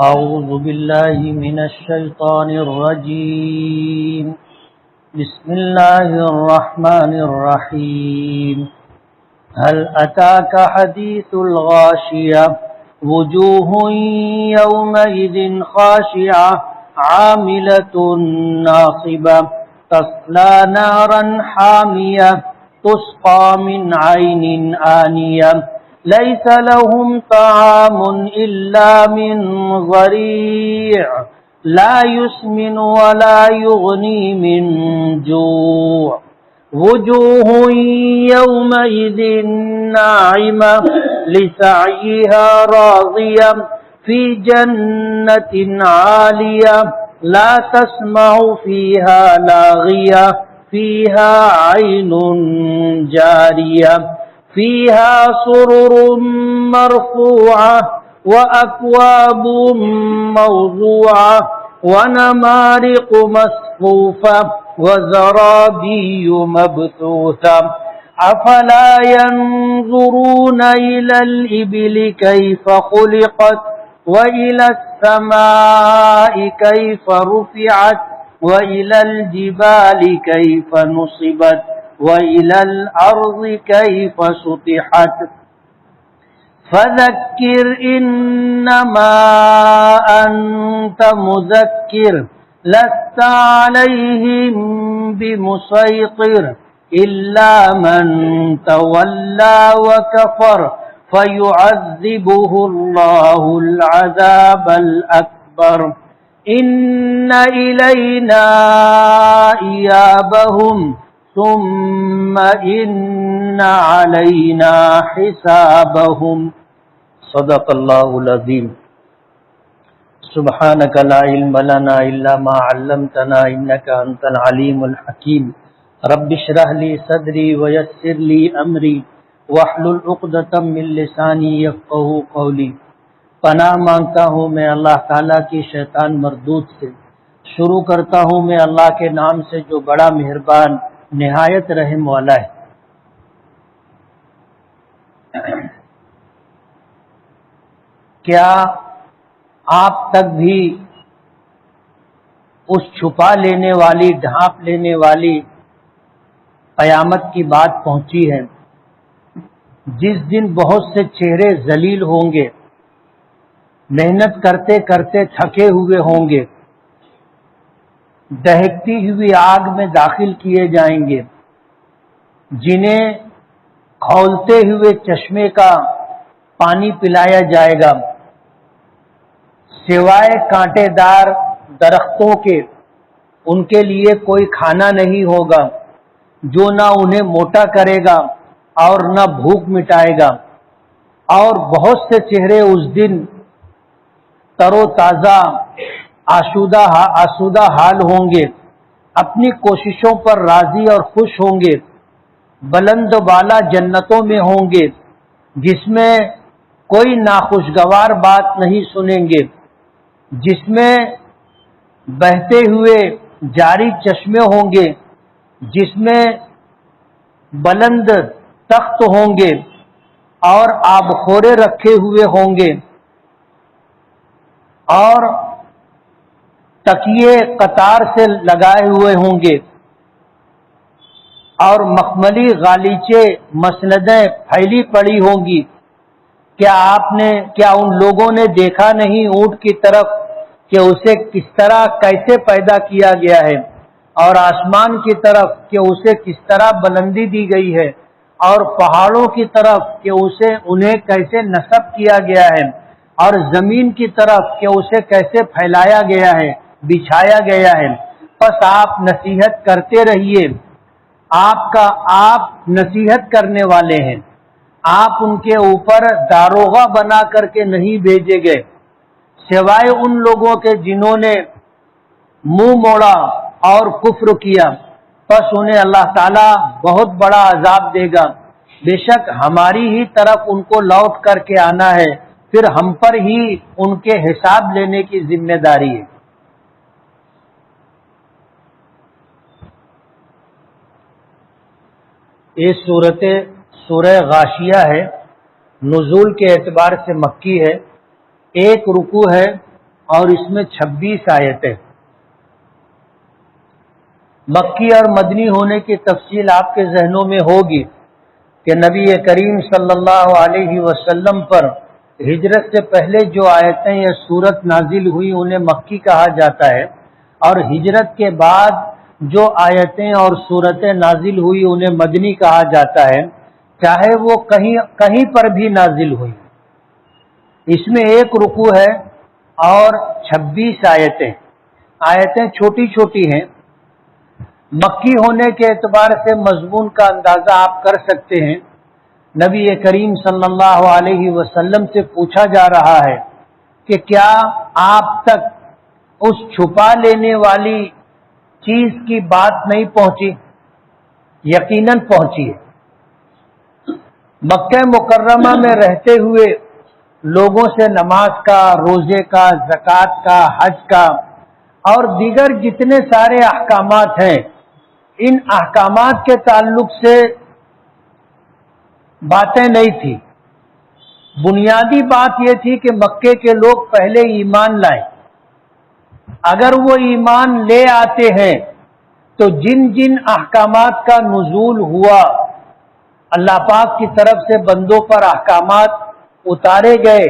أعوذ بالله من الشيطان الرجيم. بسم الله الرحمن الرحيم. هل أتاك حديث الغاشية وجوه يومئذ خاشعة عاملة ناصبة تصلى نارا حامية تسقى من عين آنية ليس لهم طعام إلا من ضريع لا يسمن ولا يغني من جوع وجوه يومئذ ناعمة لسعيها راضية في جنة عالية لا تسمع فيها لاغية فيها عين جارية فيها سرر مرفوعة وأكواب موضوعة ونمارق مصفوفة وزرابي مبثوثة أفلا ينظرون إلى الإبل كيف خلقت وإلى السماء كيف رفعت وإلى الجبال كيف نصبت وإلى الأرض كيف سطحت فذكر إنما أنت مذكر لست عليهم بمسيطر إلا من تولى وكفر فيعذبه الله العذاب الأكبر إن إلينا إيابهم ثم إن علينا حسابهم صدق الله العظيم. سبحانك لا علم لنا إلا ما علمتنا إنك أنت العليم الحكيم. رب اشرح لي صدري ويسر لي أمري واحلل عقدة من لساني يفقهوا قولي. پناہ مانگتا ہوں میں اللہ تعالیٰ کی شیطان مردود سے. شروع کرتا ہوں میں اللہ کے نام سے جو بڑا مہربان نہایت رحم والا ہے. کیا آپ تک بھی اس چھپا لینے والی ڈھانپ لینے والی قیامت کی بات پہنچی ہے جس دن بہت سے چہرے ذلیل ہوں گے, محنت کرتے کرتے تھکے ہوئے ہوں گے, دہکتی ہوئی آگ میں داخل کیے جائیں گے, جنہیں کھولتے ہوئے چشمے کا پانی پلایا جائے گا, سوائے کانٹے دار درختوں کے ان کے لیے کوئی کھانا نہیں ہوگا جو نہ انہیں موٹا کرے گا اور نہ بھوک مٹائے گا. اور بہت سے چہرے اس دن تر و تازہ آسودہ حال ہوں گے, اپنی کوششوں پر راضی اور خوش ہوں گے, بلند بالا جنتوں میں ہوں گے جس میں کوئی ناخوشگوار بات نہیں سنیں گے, جس میں بہتے ہوئے جاری چشمے ہوں گے, جس میں بلند تخت ہوں گے اور آبخورے رکھے ہوئے ہوں گے اور تکیے قطار سے لگائے ہوئے ہوں گے اور مخملی غالیچے مسندیں پھیلی پڑی ہوں گی. کیا ان لوگوں نے دیکھا نہیں اونٹ کی طرف کہ اسے کس طرح کیسے پیدا کیا گیا ہے, اور آسمان کی طرف کہ اسے کس طرح بلندی دی گئی ہے, اور پہاڑوں کی طرف کہ انہیں کیسے نصب کیا گیا ہے, اور زمین کی طرف کہ اسے کیسے پھیلایا گیا ہے, بچھایا گیا ہے. بس آپ نصیحت کرتے رہیے, آپ نصیحت کرنے والے ہیں, آپ ان کے اوپر داروغہ بنا کر کے نہیں بھیجے گئے, سوائے ان لوگوں کے جنہوں نے منہ موڑا اور کفر کیا, پس انہیں اللہ تعالیٰ بہت بڑا عذاب دے گا. بے شک ہماری ہی طرف ان کو لوٹ کر کے آنا ہے, پھر ہم پر ہی ان کے حساب لینے کی ذمہ داری ہے. یہ سورہ غاشیہ ہے, نزول کے اعتبار سے مکی ہے, ایک رکوع ہے اور اس میں 26 آیتیں۔ مکی اور مدنی ہونے کی تفصیل آپ کے ذہنوں میں ہوگی کہ نبی کریم صلی اللہ علیہ وسلم پر ہجرت سے پہلے جو آیتیں یا سورت نازل ہوئی انہیں مکی کہا جاتا ہے، اور ہجرت کے بعد جو آیتیں اور سورتیں نازل ہوئی انہیں مدنی کہا جاتا ہے، چاہے وہ کہیں پر بھی نازل ہوئی۔ اس میں ایک رکوع ہے اور 26 آیتیں۔ آیتیں چھوٹی چھوٹی ہیں۔ مکی ہونے کے اعتبار سے مضمون کا اندازہ آپ کر سکتے ہیں۔ نبی کریم صلی اللہ علیہ وسلم سے پوچھا جا رہا ہے کہ کیا آپ تک اس چھپا لینے والی چیز کی بات نہیں پہنچی؟ یقیناً پہنچی ہے۔ مکہ مکرمہ میں رہتے ہوئے لوگوں سے نماز کا، روزے کا، زکوٰۃ کا، حج کا اور دیگر جتنے سارے احکامات ہیں، ان احکامات کے تعلق سے باتیں نہیں تھی۔ بنیادی بات یہ تھی کہ مکے کے لوگ پہلے ایمان لائیں۔ اگر وہ ایمان لے آتے ہیں تو جن جن احکامات کا نزول ہوا، اللہ پاک کی طرف سے بندوں پر احکامات اتارے گئے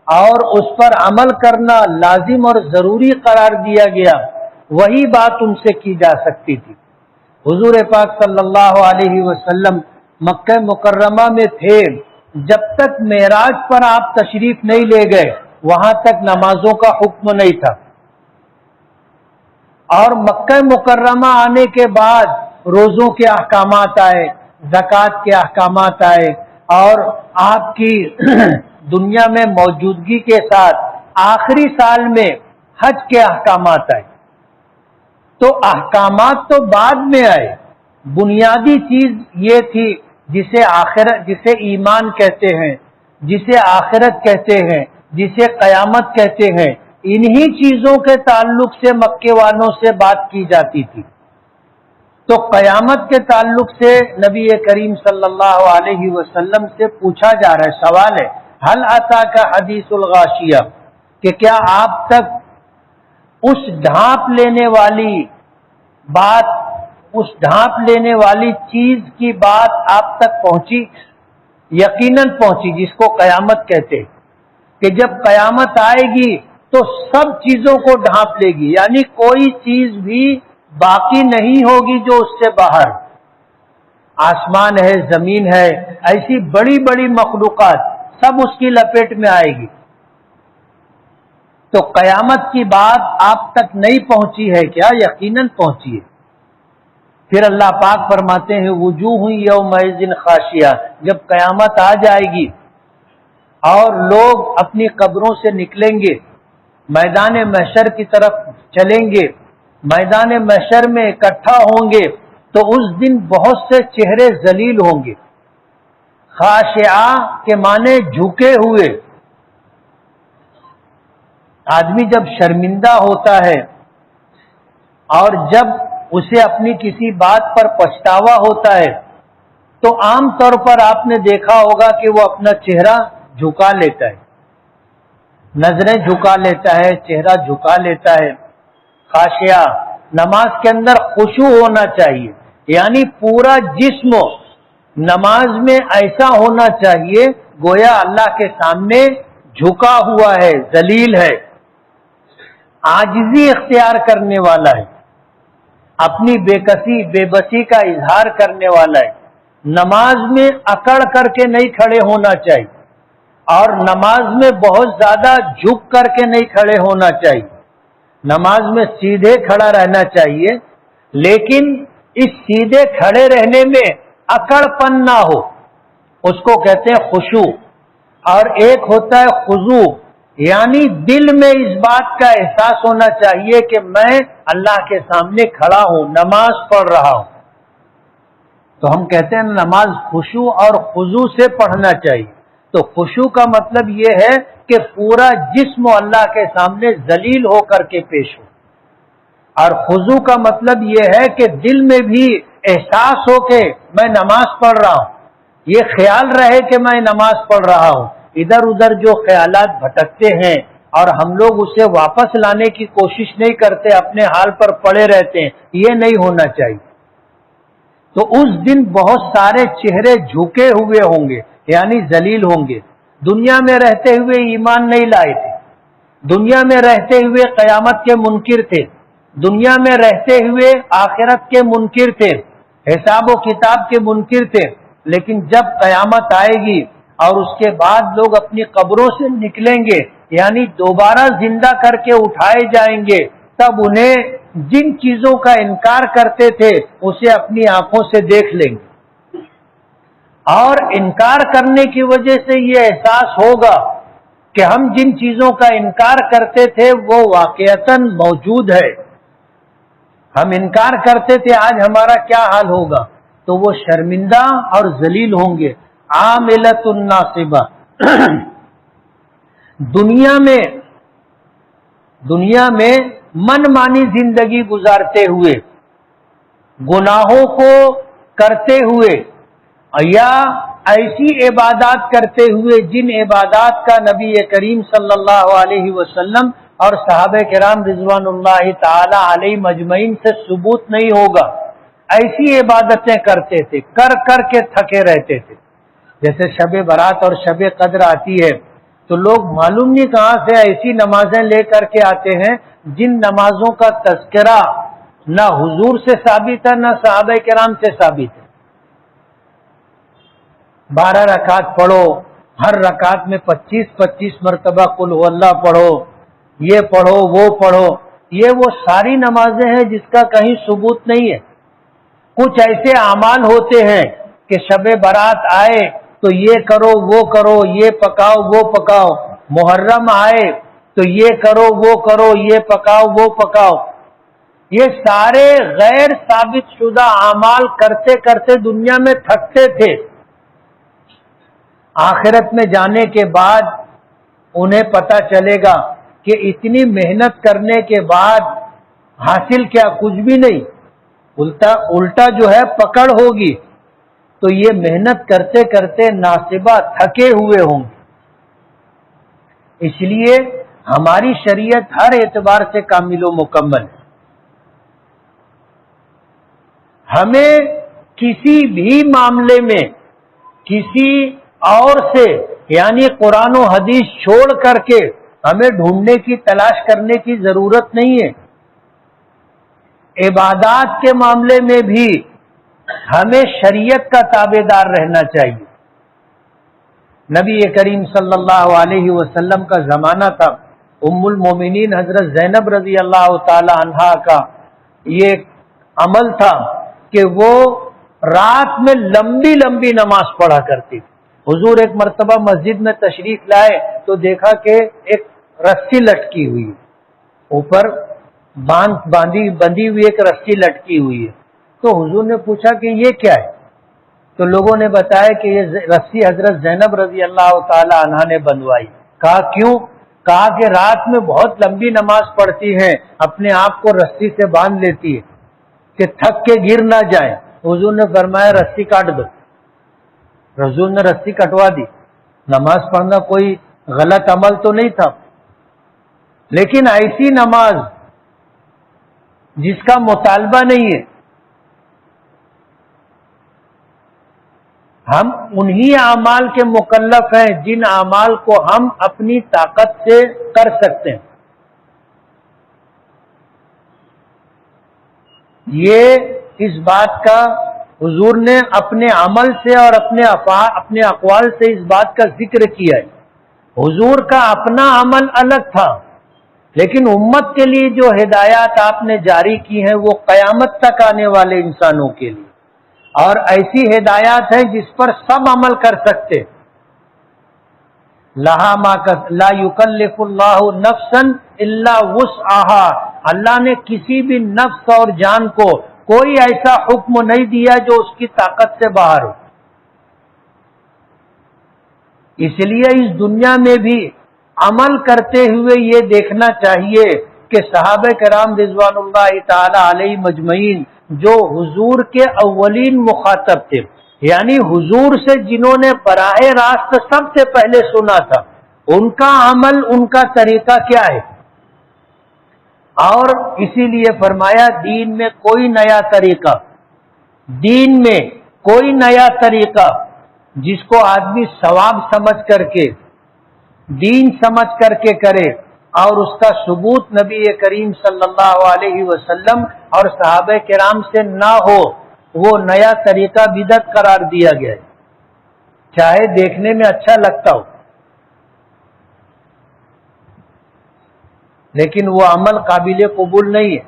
اور اس پر عمل کرنا لازم اور ضروری قرار دیا گیا، وہی بات ان سے کی جا سکتی تھی۔ حضور پاک صلی اللہ علیہ وسلم مکہ مکرمہ میں تھے، جب تک معراج پر آپ تشریف نہیں لے گئے وہاں تک نمازوں کا حکم نہیں تھا، اور مکہ مکرمہ آنے کے بعد روزوں کے احکامات آئے، زکوٰۃ کے احکامات آئے، اور آپ کی دنیا میں موجودگی کے ساتھ آخری سال میں حج کے احکامات آئے۔ تو احکامات تو بعد میں آئے، بنیادی چیز یہ تھی جسے ایمان کہتے ہیں، جسے آخرت کہتے ہیں، جسے قیامت کہتے ہیں، انہی چیزوں کے تعلق سے مکے والوں سے بات کی جاتی تھی۔ تو قیامت کے تعلق سے نبی کریم صلی اللہ علیہ وسلم سے پوچھا جا رہا ہے، سوال ہے حل اتاک حدیث الغاشیہ، کہ کیا آپ تک اس ڈھانپ لینے والی بات، اس ڈھانپ لینے والی چیز کی بات آپ تک پہنچی؟ یقیناً پہنچی، جس کو قیامت کہتے ہیں، کہ جب قیامت آئے گی تو سب چیزوں کو ڈھانپ لے گی، یعنی کوئی چیز بھی باقی نہیں ہوگی جو اس سے باہر۔ آسمان ہے، زمین ہے، ایسی بڑی بڑی مخلوقات سب اس کی لپیٹ میں آئے گی۔ تو قیامت کی بات آپ تک نہیں پہنچی ہے کیا؟ یقیناً پہنچی ہے۔ پھر اللہ پاک فرماتے ہیں وجوہ یومئذ خاشعہ، جب قیامت آ جائے گی اور لوگ اپنی قبروں سے نکلیں گے، میدان محشر کی طرف چلیں گے، میدان محشر میں اکٹھا ہوں گے، تو اس دن بہت سے چہرے ذلیل ہوں گے۔ خاشعہ کے معنی جھکے ہوئے۔ آدمی جب شرمندہ ہوتا ہے اور جب اسے اپنی کسی بات پر پچھتاوا ہوتا ہے تو عام طور پر آپ نے دیکھا ہوگا کہ وہ اپنا چہرہ جھکا لیتا ہے، نظریں جھکا لیتا ہے، چہرہ جھکا لیتا ہے۔ خاشعہ، نماز کے اندر خشوع ہونا چاہیے، یعنی پورا جسم نماز میں ایسا ہونا چاہیے گویا اللہ کے سامنے جھکا ہوا ہے، ذلیل ہے، عاجزی اختیار کرنے والا ہے، اپنی بے کسی بے بسی کا اظہار کرنے والا ہے۔ نماز میں اکڑ کر کے نہیں کھڑے ہونا چاہیے، اور نماز میں بہت زیادہ جھک کر کے نہیں کھڑے ہونا چاہیے۔ نماز میں سیدھے کھڑا رہنا چاہیے، لیکن اس سیدھے کھڑے رہنے میں اکڑ پن نہ ہو، اس کو کہتے ہیں خشوع۔ اور ایک ہوتا ہے خضوع، یعنی دل میں اس بات کا احساس ہونا چاہیے کہ میں اللہ کے سامنے کھڑا ہوں، نماز پڑھ رہا ہوں۔ تو ہم کہتے ہیں نماز خشوع اور خضوع سے پڑھنا چاہیے۔ تو خشوع کا مطلب یہ ہے کہ پورا جسم اللہ کے سامنے ذلیل ہو کر کے پیش ہو، اور خضوع کا مطلب یہ ہے کہ دل میں بھی احساس ہو کہ میں نماز پڑھ رہا ہوں، یہ خیال رہے کہ میں نماز پڑھ رہا ہوں، ادھر ادھر جو خیالات بھٹکتے ہیں اور ہم لوگ اسے واپس لانے کی کوشش نہیں کرتے، اپنے حال پر پڑے رہتے ہیں، یہ نہیں ہونا چاہیے۔ تو اس دن بہت سارے چہرے جھکے ہوئے ہوں گے، یعنی ذلیل ہوں گے۔ دنیا میں رہتے ہوئے ایمان نہیں لائے تھے، دنیا میں رہتے ہوئے قیامت کے منکر تھے، دنیا میں رہتے ہوئے آخرت کے منکر تھے، حساب و کتاب کے منکر تھے، لیکن جب قیامت آئے گی اور اس کے بعد لوگ اپنی قبروں سے نکلیں گے، یعنی دوبارہ زندہ کر کے اٹھائے جائیں گے، تب انہیں جن چیزوں کا انکار کرتے تھے اسے اپنی آنکھوں سے دیکھ لیں گے، اور انکار کرنے کی وجہ سے یہ احساس ہوگا کہ ہم جن چیزوں کا انکار کرتے تھے وہ واقعتاً موجود ہے، ہم انکار کرتے تھے، آج ہمارا کیا حال ہوگا؟ تو وہ شرمندہ اور ذلیل ہوں گے۔ عاملۃ ناصبہ، دنیا میں من مانی زندگی گزارتے ہوئے، گناہوں کو کرتے ہوئے، یا ایسی عبادات کرتے ہوئے جن عبادات کا نبی کریم صلی اللہ علیہ وسلم اور صحابہ کرام رضوان اللہ تعالی علیہ مجمعین سے ثبوت نہیں ہوگا، ایسی عبادتیں کرتے تھے، کر کے تھکے رہتے تھے۔ جیسے شب برات اور شب قدر آتی ہے تو لوگ معلوم نہیں کہاں سے ایسی نمازیں لے کر کے آتے ہیں جن نمازوں کا تذکرہ نہ حضور سے ثابت ہے نہ صحابہ کرام سے ثابت ہے۔ 12 رکعت پڑھو، ہر رکعت میں 25 مرتبہ قل هو اللہ پڑھو، یہ پڑھو وہ پڑھو، یہ وہ ساری نمازیں ہیں جس کا کہیں ثبوت نہیں ہے۔ کچھ ایسے اعمال ہوتے ہیں کہ شب برات آئے تو یہ کرو وہ کرو، یہ پکاؤ وہ پکاؤ، محرم آئے تو یہ کرو وہ کرو، یہ پکاؤ وہ پکاؤ، یہ سارے غیر ثابت شدہ اعمال کرتے کرتے دنیا میں تھکتے تھے۔ آخرت میں جانے کے بعد انہیں پتہ چلے گا کہ اتنی محنت کرنے کے بعد حاصل کیا؟ کچھ بھی نہیں، الٹا جو ہے پکڑ ہوگی۔ تو یہ محنت کرتے کرتے ناصبہ تھکے ہوئے ہوں گے۔ اس لیے ہماری شریعت ہر اعتبار سے کامل و مکمل ہے۔ ہمیں کسی بھی معاملے میں کسی اور سے، یعنی قرآن و حدیث چھوڑ کر کے ہمیں ڈھونڈنے کی تلاش کرنے کی ضرورت نہیں ہے۔ عبادات کے معاملے میں بھی ہمیں شریعت کا تابع دار رہنا چاہیے۔ نبی کریم صلی اللہ علیہ وسلم کا زمانہ تھا، ام المومنین حضرت زینب رضی اللہ تعالی عنہا کا یہ عمل تھا کہ وہ رات میں لمبی لمبی نماز پڑھا کرتی تھی۔ حضور ایک مرتبہ مسجد میں تشریف لائے تو دیکھا کہ ایک رسی لٹکی ہوئی، اوپر بندھی ہوئی ایک رسی لٹکی ہوئی ہے۔ تو حضور نے پوچھا کہ یہ کیا ہے؟ تو لوگوں نے بتایا کہ یہ رسی حضرت زینب رضی اللہ تعالی عنہا نے بندھوائی۔ کہا کیوں؟ کہا کہ رات میں بہت لمبی نماز پڑھتی ہیں، اپنے آپ کو رسی سے باندھ لیتی ہے کہ تھک کے گر نہ جائیں۔ حضور نے فرمایا رسی کاٹ دو۔ حضور نے رسی کٹوا دی۔ نماز پڑھنا کوئی غلط عمل تو نہیں تھا، لیکن ایسی نماز جس کا مطالبہ نہیں ہے، ہم انہی اعمال کے مکلف ہیں جن اعمال کو ہم اپنی طاقت سے کر سکتے ہیں۔ یہ اس بات کا حضور نے اپنے عمل سے اور اپنے اقوال سے اس بات کا ذکر کیا ہے۔ حضور کا اپنا عمل الگ تھا، لیکن امت کے لیے جو ہدایات آپ نے جاری کی ہیں وہ قیامت تک آنے والے انسانوں کے لیے، اور ایسی ہدایات ہیں جس پر سب عمل کر سکتے۔ لا یکلف اللہ نفسا الا وسعها، اللہ نے کسی بھی نفس اور جان کو کوئی ایسا حکم نہیں دیا جو اس کی طاقت سے باہر ہو۔ اس لیے اس دنیا میں بھی عمل کرتے ہوئے یہ دیکھنا چاہیے کہ صحابہ کرام رضوان اللہ تعالی علیہ مجمعین جو حضور کے اولین مخاطب تھے، یعنی حضور سے جنہوں نے براہ راست سب سے پہلے سنا تھا، ان کا عمل، ان کا طریقہ کیا ہے؟ اور اسی لیے فرمایا دین میں کوئی نیا طریقہ، دین میں کوئی نیا طریقہ جس کو آدمی ثواب سمجھ کر کے، دین سمجھ کر کے کرے اور اس کا ثبوت نبی کریم صلی اللہ علیہ وسلم اور صحابہ کرام سے نہ ہو، وہ نیا طریقہ بدعت قرار دیا گیا ہے، چاہے دیکھنے میں اچھا لگتا ہو، لیکن وہ عمل قابل قبول نہیں ہے۔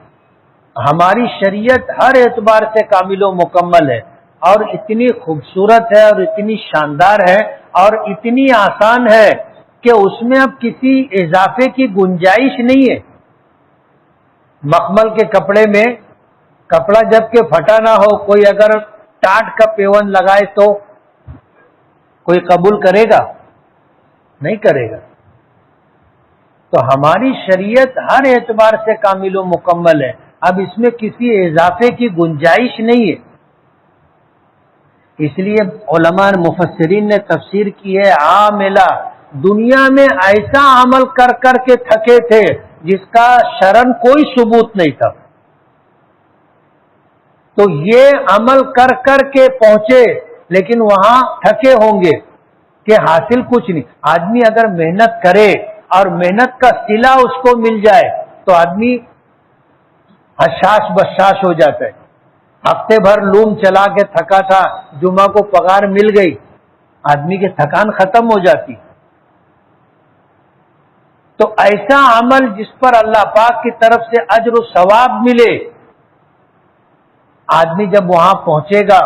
ہماری شریعت ہر اعتبار سے کامل و مکمل ہے، اور اتنی خوبصورت ہے اور اتنی شاندار ہے اور اتنی آسان ہے کہ اس میں اب کسی اضافے کی گنجائش نہیں ہے۔ مخمل کے کپڑے میں کپڑا جب کہ پھٹا نہ ہو، کوئی اگر ٹاٹ کا پیون لگائے تو کوئی قبول کرے گا؟ نہیں کرے گا۔ تو ہماری شریعت ہر اعتبار سے کامل و مکمل ہے، اب اس میں کسی اضافے کی گنجائش نہیں ہے۔ اس لیے علماء مفسرین نے تفسیر کی ہے، عاملہ، دنیا میں ایسا عمل کر کر کے تھکے تھے جس کا شرعاً کوئی ثبوت نہیں تھا، تو یہ عمل کر کر کے پہنچے، لیکن وہاں تھکے ہوں گے کہ حاصل کچھ نہیں۔ آدمی اگر محنت کرے اور محنت کا صلہ اس کو مل جائے تو آدمی حشاش بشاش ہو جاتا ہے۔ ہفتے بھر لوم چلا کے تھکا تھا، جمعہ کو پگار مل گئی، آدمی کی تھکان ختم ہو جاتی۔ تو ایسا عمل جس پر اللہ پاک کی طرف سے اجر و ثواب ملے، آدمی جب وہاں پہنچے گا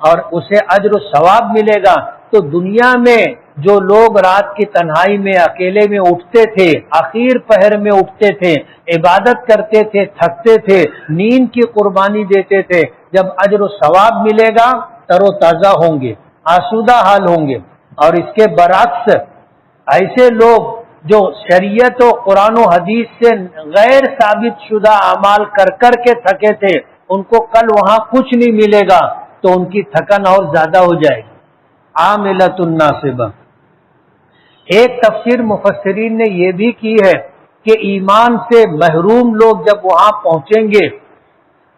اور اسے اجر و ثواب ملے گا، تو دنیا میں جو لوگ رات کی تنہائی میں اکیلے میں اٹھتے تھے، آخر پہر میں اٹھتے تھے، عبادت کرتے تھے، تھکتے تھے، نیند کی قربانی دیتے تھے، جب اجر و ثواب ملے گا تر و تازہ ہوں گے، آسودہ حال ہوں گے۔ اور اس کے برعکس ایسے لوگ جو شریعت و قرآن و حدیث سے غیر ثابت شدہ اعمال کر کر کے تھکے تھے، ان کو کل وہاں کچھ نہیں ملے گا، تو ان کی تھکن اور زیادہ ہو جائے گی۔ عاملۃ ناصبہ۔ ایک تفسیر مفسرین نے یہ بھی کی ہے کہ ایمان سے محروم لوگ جب وہاں پہنچیں گے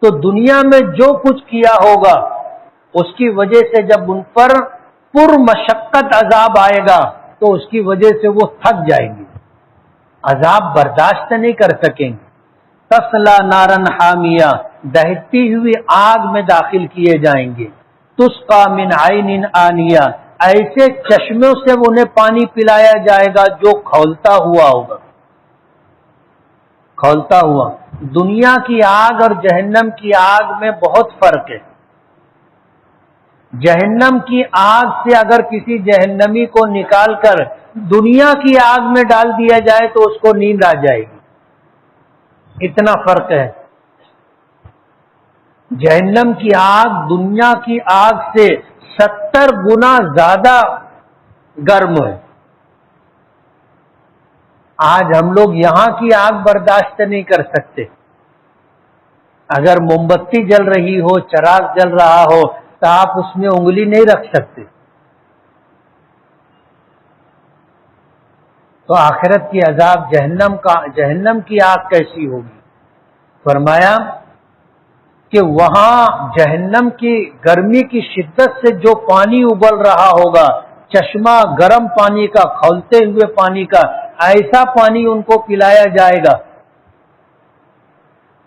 تو دنیا میں جو کچھ کیا ہوگا اس کی وجہ سے جب ان پر پر مشقت عذاب آئے گا تو اس کی وجہ سے وہ تھک جائیں گے، عذاب برداشت نہیں کر سکیں گے۔ تسلا نارن حامیہ، دہتی ہوئی آگ میں داخل کیے جائیں گے۔ تسقا من عین آنیہ، ایسے چشموں سے انہیں پانی پلایا جائے گا جو کھولتا ہوا ہوگا، کھولتا ہوا۔ دنیا کی آگ اور جہنم کی آگ میں بہت فرق ہے۔ جہنم کی آگ سے اگر کسی جہنمی کو نکال کر دنیا کی آگ میں ڈال دیا جائے تو اس کو نیند آ جائے گی، اتنا فرق ہے۔ جہنم کی آگ دنیا کی آگ سے 70 گنا زیادہ گرم ہے۔ آج ہم لوگ یہاں کی آگ برداشت نہیں کر سکتے، اگر موم بتی جل رہی ہو، چراغ جل رہا ہو تو آپ اس میں انگلی نہیں رکھ سکتے، تو آخرت کی عذاب جہنم کی آگ کیسی ہوگی؟ فرمایا کہ وہاں جہنم کی گرمی کی شدت سے جو پانی ابل رہا ہوگا، چشمہ گرم پانی کا، کھولتے ہوئے پانی کا، ایسا پانی ان کو پلایا جائے گا،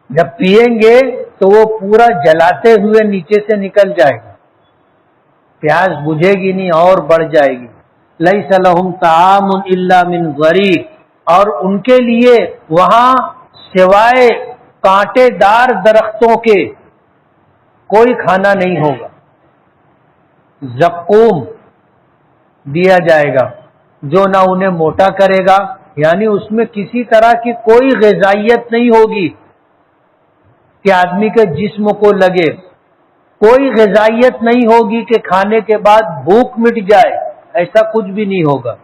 جب پئیں گے تو وہ پورا جلاتے ہوئے نیچے سے نکل جائے گا، پیاس بجھے گی نہیں اور بڑھ جائے گی۔ لیس لہم طعام الا من ضریع، اور ان کے لیے وہاں سوائے کانٹے دار درختوں کے کوئی کھانا نہیں ہوگا۔ زقوم دیا جائے گا جو نہ انہیں موٹا کرے گا، یعنی اس میں کسی طرح کی کوئی غذائیت نہیں ہوگی کہ آدمی کے جسم کو لگے، کوئی غذائیت نہیں ہوگی کہ کھانے کے بعد بھوک مٹ جائے، ایسا کچھ بھی نہیں ہوگا۔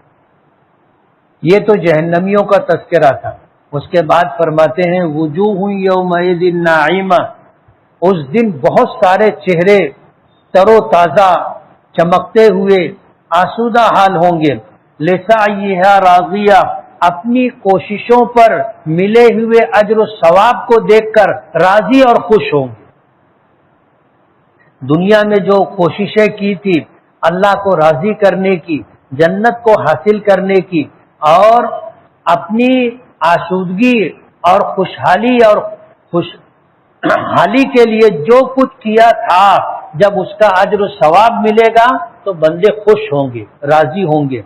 یہ تو جہنمیوں کا تذکرہ تھا۔ اس کے بعد فرماتے ہیں وجوہ یومئذ ناعمہ، اس دن بہت سارے چہرے تر و تازہ، چمکتے ہوئے، آسودہ حال ہوں گے۔ لسعیھا راضیہ، اپنی کوششوں پر ملے ہوئے اجر و ثواب کو دیکھ کر راضی اور خوش ہوں گے۔ دنیا میں جو کوششیں کی تھی اللہ کو راضی کرنے کی، جنت کو حاصل کرنے کی، اور اپنی آسودگی اور خوشحالی اور خوشحالی کے لیے جو کچھ کیا تھا، جب اس کا اجر و ثواب ملے گا تو بندے خوش ہوں گے، راضی ہوں گے۔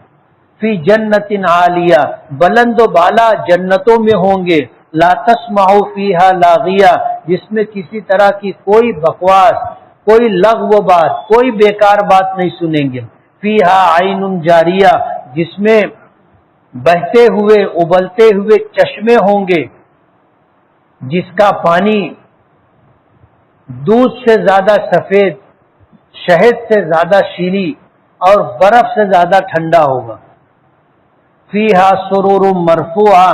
فی جنت عالیہ، بلند و بالا جنتوں میں ہوں گے، لا تسمع فیہا لاغیہ، جس میں کسی طرح کی کوئی بکواس، کوئی لغو بات، کوئی بیکار بات نہیں سنیں گے۔ فیہا عین جاریہ، جس میں بہتے ہوئے ابلتے ہوئے چشمے ہوں گے، جس کا پانی دودھ سے زیادہ سفید، شہد سے زیادہ شیریں اور برف سے زیادہ ٹھنڈا ہوگا۔ فیہا سرور مرفوعہ،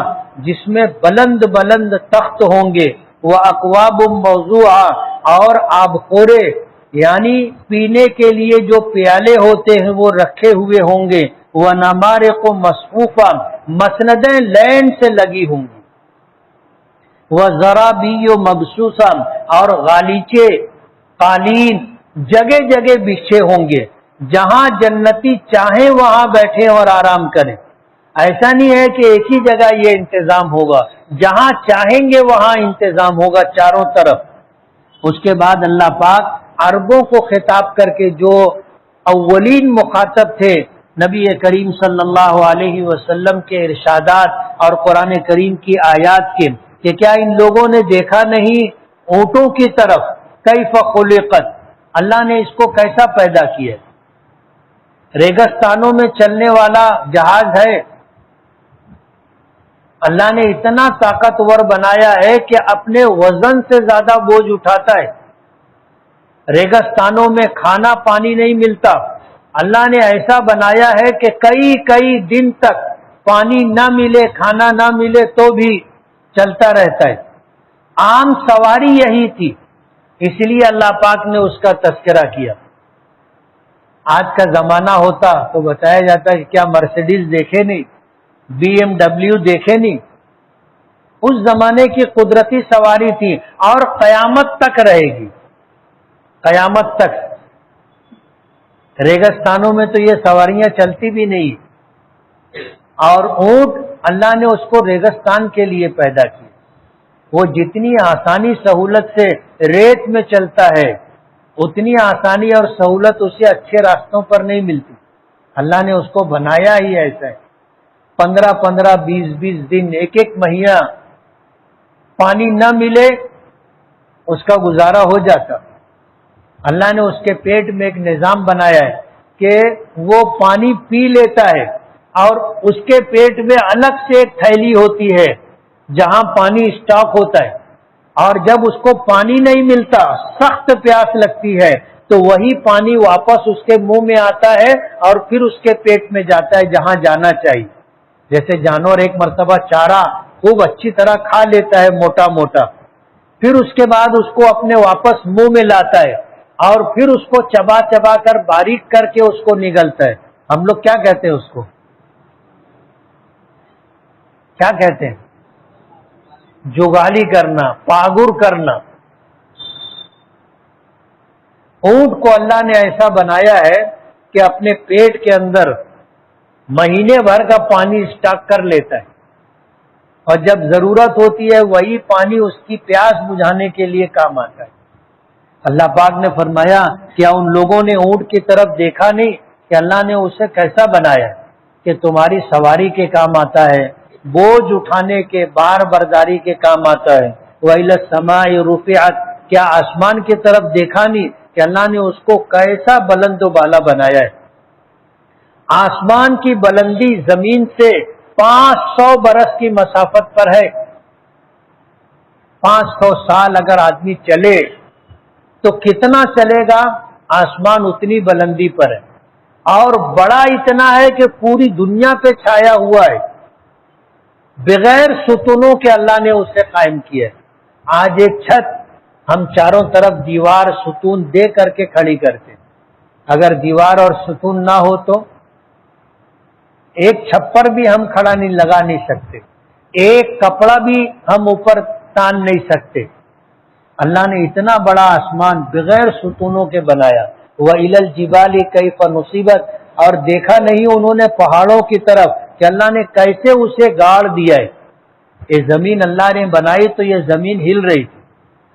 جس میں بلند بلند تخت ہوں گے، واکواب موضوعہ، اور آبخورے یعنی پینے کے لیے جو پیالے ہوتے ہیں وہ رکھے ہوئے ہوں گے، ونمارق مصفوفہ، مسندیں لین سے لگی ہوں گی، وزرابی مبثوثہ، اور غالیچے قالین جگہ جگہ بچھے ہوں گے، جہاں جنتی چاہیں وہاں بیٹھیں اور آرام کریں۔ ایسا نہیں ہے کہ ایک ہی جگہ یہ انتظام ہوگا، جہاں چاہیں گے وہاں انتظام ہوگا چاروں طرف۔ اس کے بعد اللہ پاک عربوں کو خطاب کر کے، جو اولین مخاطب تھے نبی کریم صلی اللہ علیہ وسلم کے ارشادات اور قرآن کریم کی آیات کے، کہ کیا ان لوگوں نے دیکھا نہیں اونٹوں کی طرف کیف خلقت، اللہ نے اس کو کیسا پیدا کیا، ریگستانوں میں چلنے والا جہاز ہے، اللہ نے اتنا طاقتور بنایا ہے کہ اپنے وزن سے زیادہ بوجھ اٹھاتا ہے۔ ریگستانوں میں کھانا پانی نہیں ملتا، اللہ نے ایسا بنایا ہے کہ کئی کئی دن تک پانی نہ ملے، کھانا نہ ملے تو بھی چلتا رہتا ہے۔ عام سواری یہی تھی، اس لیے اللہ پاک نے اس کا تذکرہ کیا۔ آج کا زمانہ ہوتا تو بتایا جاتا کہ کیا مرسیڈیز دیکھے نہیں، بی ایم ڈبلیو دیکھے نہیں۔ اس زمانے کی قدرتی سواری تھی اور قیامت تک رہے گی، قیامت تک۔ ریگستانوں میں تو یہ سواریاں چلتی بھی نہیں، اور اونٹ اللہ نے اس کو ریگستان کے لیے پیدا کی۔ وہ جتنی آسانی سہولت سے ریت میں چلتا ہے، اتنی آسانی اور سہولت اسے اچھے راستوں پر نہیں ملتی، اللہ نے اس کو بنایا ہی ایسا ہے۔ 15 20 دن، ایک مہینہ پانی نہ ملے اس کا گزارا ہو جاتا۔ اللہ نے اس کے پیٹ میں ایک نظام بنایا ہے کہ وہ پانی پی لیتا ہے، اور اس کے پیٹ میں الگ سے ایک تھیلی ہوتی ہے جہاں پانی اسٹاک ہوتا ہے، اور جب اس کو پانی نہیں ملتا، سخت پیاس لگتی ہے، تو وہی پانی واپس اس کے منہ میں آتا ہے اور پھر اس کے پیٹ میں جاتا ہے جہاں جانا چاہیے۔ جیسے جانور ایک مرتبہ چارہ خوب اچھی طرح کھا لیتا ہے موٹا موٹا، پھر اس کے بعد اس کو اپنے واپس منہ میں لاتا ہے، اور پھر اس کو چبا چبا کر باریک کر کے اس کو نگلتا ہے۔ ہم لوگ کیا کہتے ہیں اس کو؟ کیا کہتے ہیں؟ جگالی کرنا، پاگور کرنا۔ اونٹ کو اللہ نے ایسا بنایا ہے کہ اپنے پیٹ کے اندر مہینے بھر کا پانی اسٹاک کر لیتا ہے، اور جب ضرورت ہوتی ہے وہی پانی اس کی پیاس بجھانے کے لیے کام آتا ہے۔ اللہ پاک نے فرمایا کیا ان لوگوں نے اونٹ کی طرف دیکھا نہیں کہ اللہ نے اسے کیسا بنایا کہ تمہاری سواری کے کام آتا ہے، بوجھ اٹھانے کے، بار برداری کے کام آتا ہے۔ وَإِلَى السَّمَاءِ رُفِعَتْ، کیا آسمان کی طرف دیکھا نہیں کہ اللہ نے اس کو کیسا بلند و بالا بنایا ہے۔ آسمان کی بلندی زمین سے 500 برس کی مسافت پر ہے۔ 500 سال اگر آدمی چلے تو کتنا چلے گا؟ آسمان اتنی بلندی پر ہے، اور بڑا اتنا ہے کہ پوری دنیا پہ چھایا ہوا ہے، بغیر ستونوں کے اللہ نے اسے قائم کیا ہے۔ آج ایک چھت ہم چاروں طرف دیوار ستون دے کر کے کھڑی کرتے ہیں، اگر دیوار اور ستون نہ ہو تو ایک چھپر بھی ہم کھڑا نہیں لگا نہیں سکتے، ایک کپڑا بھی ہم اوپر تان نہیں سکتے۔ اللہ نے اتنا بڑا آسمان بغیر ستونوں کے بنایا۔ وَإِلَى الْجِبَالِ كَيْفَ نُصِبَتْ، اور دیکھا نہیں انہوں نے پہاڑوں کی طرف کہ اللہ نے کیسے اسے گاڑ دیا ہے۔ یہ زمین اللہ نے بنائی تو یہ زمین ہل رہی تھی۔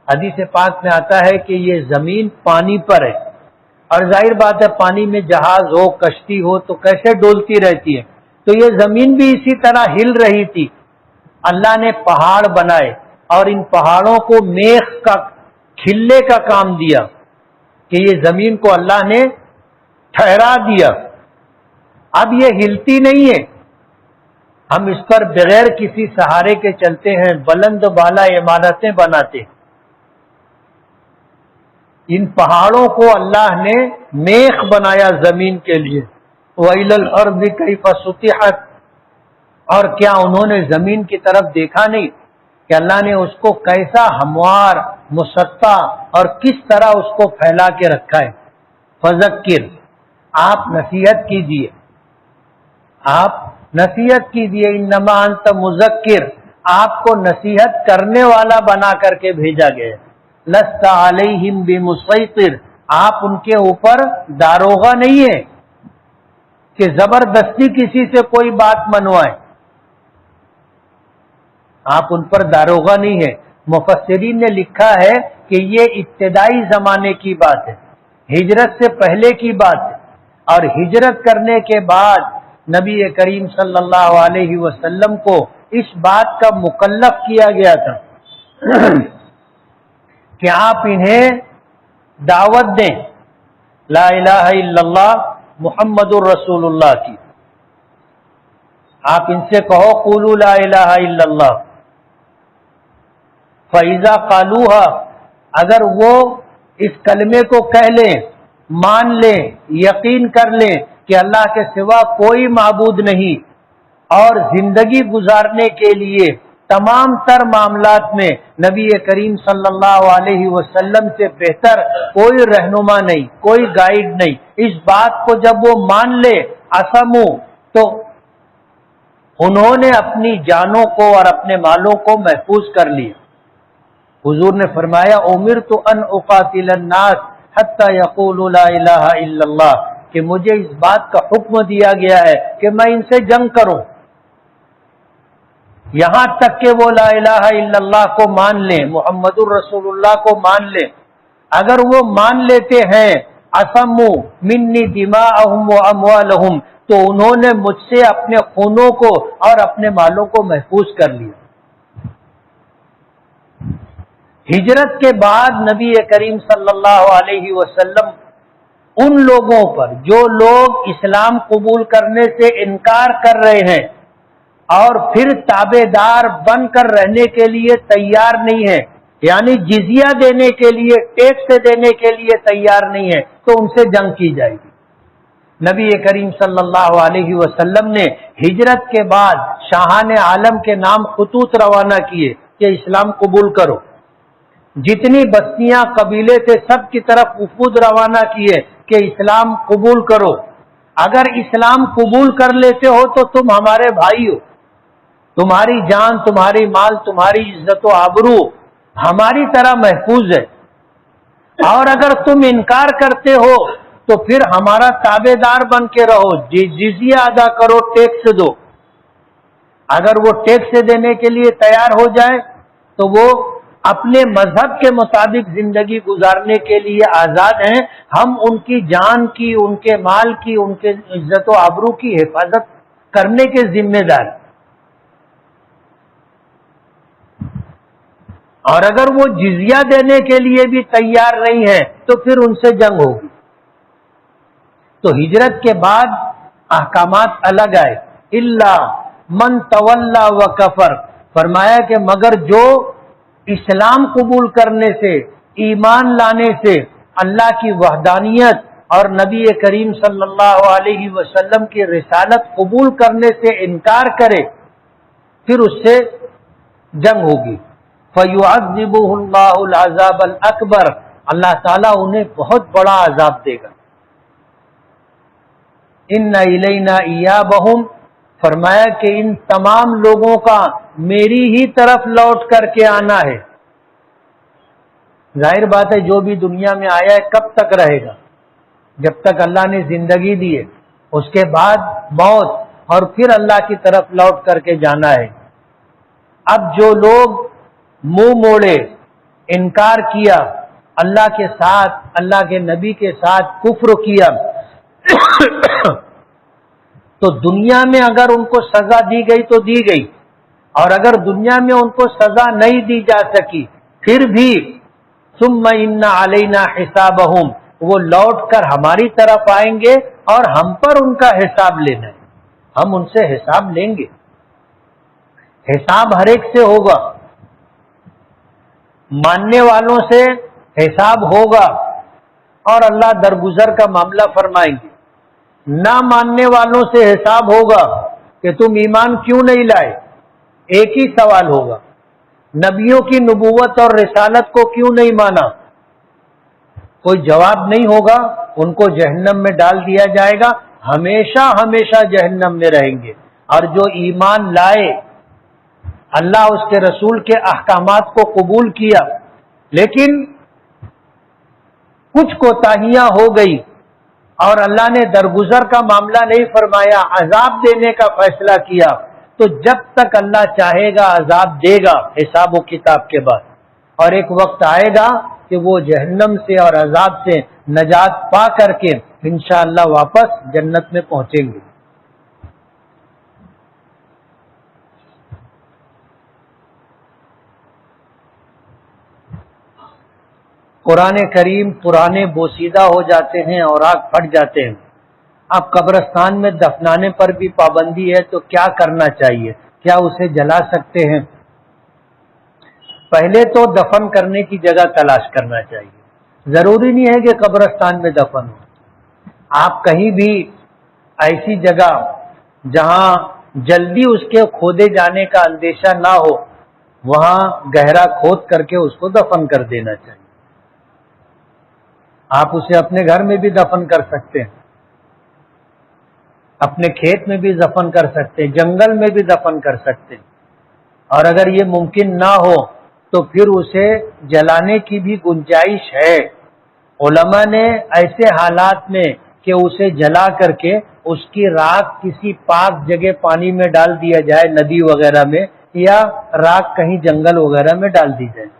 حدیث پاک میں آتا ہے کہ یہ زمین پانی پر ہے، اور ظاہر بات ہے پانی میں جہاز ہو کشتی ہو تو کیسے ڈولتی رہتی ہے، تو یہ زمین بھی اسی طرح ہل رہی تھی۔ اللہ نے پہاڑ بنائے اور ان پہاڑوں کو میخ کا کھلے کا کام دیا کہ یہ زمین کو اللہ نے ٹھہرا دیا۔ اب یہ ہلتی نہیں ہے، ہم اس پر بغیر کسی سہارے کے چلتے ہیں، بلند بالا عمارتیں بناتے ہیں۔ ان پہاڑوں کو اللہ نے میخ بنایا زمین کے لیے۔ وَإِلَى الْأَرْضِ كَيْفَ سُطِحَتْ، اور کیا انہوں نے زمین کی طرف دیکھا نہیں کہ اللہ نے اس کو کیسا ہموار مسطح اور کس طرح اس کو پھیلا کے رکھا ہے۔ فذکر، آپ نصیحت کیجئے، آپ نصیحت کیجئے، انما انت مذکر، آپ کو نصیحت کرنے والا بنا کر کے بھیجا گیا۔ لست علیہم بمسیطر، آپ ان کے اوپر داروغہ نہیں ہے کہ زبردستی کسی سے کوئی بات منوائے، آپ ان پر داروغہ نہیں ہے۔ مفسرین نے لکھا ہے کہ یہ ابتدائی زمانے کی بات ہے، ہجرت سے پہلے کی بات ہے، اور ہجرت کرنے کے بعد نبی کریم صلی اللہ علیہ وسلم کو اس بات کا مکلف کیا گیا تھا کہ آپ انہیں دعوت دیں لا الہ الا اللہ محمد الرسول اللہ کی۔ آپ ان سے کہو قولوا لا الہ الا اللہ، فَإِذَا قَالُوهَا، اگر وہ اس کلمے کو کہہ لیں، مان لیں، یقین کر لیں کہ اللہ کے سوا کوئی معبود نہیں، اور زندگی گزارنے کے لیے تمام تر معاملات میں نبی کریم صلی اللہ علیہ وسلم سے بہتر کوئی رہنما نہیں، کوئی گائیڈ نہیں، اس بات کو جب وہ مان لے اسمو، تو انہوں نے اپنی جانوں کو اور اپنے مالوں کو محفوظ کر لیا۔ حضور نے فرمایا امرت ان اقاتل الناس حتی یقولوا لا الہ الا اللہ، کہ مجھے اس بات کا حکم دیا گیا ہے کہ میں ان سے جنگ کروں یہاں تک کہ وہ لا الہ الا اللہ کو مان لیں، محمد الرسول اللہ کو مان لیں۔ اگر وہ مان لیتے ہیں اسمو منی دماءہم و اموالہم، تو انہوں نے مجھ سے اپنے خونوں کو اور اپنے مالوں کو محفوظ کر لیا۔ ہجرت کے بعد نبی کریم صلی اللہ علیہ وسلم ان لوگوں پر جو لوگ اسلام قبول کرنے سے انکار کر رہے ہیں اور پھر تابع دار بن کر رہنے کے لیے تیار نہیں ہے، یعنی جزیہ دینے کے لیے، ٹیکس دینے کے لیے تیار نہیں ہے، تو ان سے جنگ کی جائے گی۔ نبی کریم صلی اللہ علیہ وسلم نے ہجرت کے بعد شاہان عالم کے نام خطوط روانہ کیے کہ اسلام قبول کرو۔ جتنی بستیاں قبیلے تھے سب کی طرف وفود روانہ کیے کہ اسلام قبول کرو، اگر اسلام قبول کر لیتے ہو تو تم ہمارے بھائی ہو، تمہاری جان، تمہاری مال، تمہاری عزت و آبرو ہماری طرح محفوظ ہے، اور اگر تم انکار کرتے ہو تو پھر ہمارا تابع دار بن کے رہو، جزیہ ادا کرو، ٹیکس دو۔ اگر وہ ٹیکس دینے کے لیے تیار ہو جائے تو وہ اپنے مذہب کے مطابق زندگی گزارنے کے لیے آزاد ہیں، ہم ان کی جان کی، ان کے مال کی، ان کے عزت و آبرو کی حفاظت کرنے کے ذمہ دار۔ اور اگر وہ جزیہ دینے کے لیے بھی تیار نہیں ہے تو پھر ان سے جنگ ہوگی۔ تو ہجرت کے بعد احکامات الگ آئے، الا من تولا و کفر، فرمایا کہ مگر جو اسلام قبول کرنے سے، ایمان لانے سے، اللہ کی وحدانیت اور نبی کریم صلی اللہ علیہ وسلم کی رسالت قبول کرنے سے انکار کرے، پھر اس سے جنگ ہوگی۔ فَيُعَذِّبُهُ اللَّهُ الْعَذَابَ الْأَكْبَرَ، اللہ تعالیٰ انہیں بہت بڑا عذاب دے گا۔ إِنَّ إِلَيْنَا إِيَابَهُمْ، فرمایا کہ ان تمام لوگوں کا میری ہی طرف لوٹ کر کے آنا ہے۔ ظاہر بات ہے جو بھی دنیا میں آیا ہے کب تک رہے گا؟ جب تک اللہ نے زندگی دی ہے، اس کے بعد موت، اور پھر اللہ کی طرف لوٹ کر کے جانا ہے۔ اب جو لوگ منہ موڑے، انکار کیا، اللہ کے ساتھ، اللہ کے نبی کے ساتھ کفر کیا، تو دنیا میں اگر ان کو سزا دی گئی تو دی گئی، اور اگر دنیا میں ان کو سزا نہیں دی جا سکی پھر بھی ثم ان علینا حسابہم، وہ لوٹ کر ہماری طرف آئیں گے اور ہم پر ان کا حساب لینا ہے، ہم ان سے حساب لیں گے۔ حساب ہر ایک سے ہوگا، ماننے والوں سے حساب ہوگا اور اللہ درگزر کا معاملہ فرمائیں گے، نہ ماننے والوں سے حساب ہوگا کہ تم ایمان کیوں نہیں لائے، ایک ہی سوال ہوگا، نبیوں کی نبوت اور رسالت کو کیوں نہیں مانا، کوئی جواب نہیں ہوگا، ان کو جہنم میں ڈال دیا جائے گا، ہمیشہ ہمیشہ جہنم میں رہیں گے۔ اور جو ایمان لائے، اللہ اس کے رسول کے احکامات کو قبول کیا، لیکن کچھ کوتاہیاں ہو گئی اور اللہ نے درگزر کا معاملہ نہیں فرمایا، عذاب دینے کا فیصلہ کیا، تو جب تک اللہ چاہے گا عذاب دے گا حساب و کتاب کے بعد، اور ایک وقت آئے گا کہ وہ جہنم سے اور عذاب سے نجات پا کر کے انشاءاللہ واپس جنت میں پہنچیں گے۔ قرآن کریم پرانے بوسیدہ ہو جاتے ہیں اور آگ پھٹ جاتے ہیں۔ اب قبرستان میں دفنانے پر بھی پابندی ہے تو کیا کرنا چاہیے؟ کیا اسے جلا سکتے ہیں؟ پہلے تو دفن کرنے کی جگہ تلاش کرنا چاہیے، ضروری نہیں ہے کہ قبرستان میں دفن ہو، آپ کہیں بھی ایسی جگہ جہاں جلدی اس کے کھودے جانے کا اندیشہ نہ ہو، وہاں گہرا کھود کر کے اس کو دفن کر دینا چاہیے۔ آپ اسے اپنے گھر میں بھی دفن کر سکتے ہیں، اپنے کھیت میں بھی دفن کر سکتے ہیں، جنگل میں بھی دفن کر سکتے ہیں، اور اگر یہ ممکن نہ ہو تو پھر اسے جلانے کی بھی گنجائش ہے۔ علماء نے ایسے حالات میں کہ اسے جلا کر کے اس کی راکھ کسی پاک جگہ پانی میں ڈال دیا جائے، ندی وغیرہ میں، یا راکھ کہیں جنگل وغیرہ میں ڈال دی جائے۔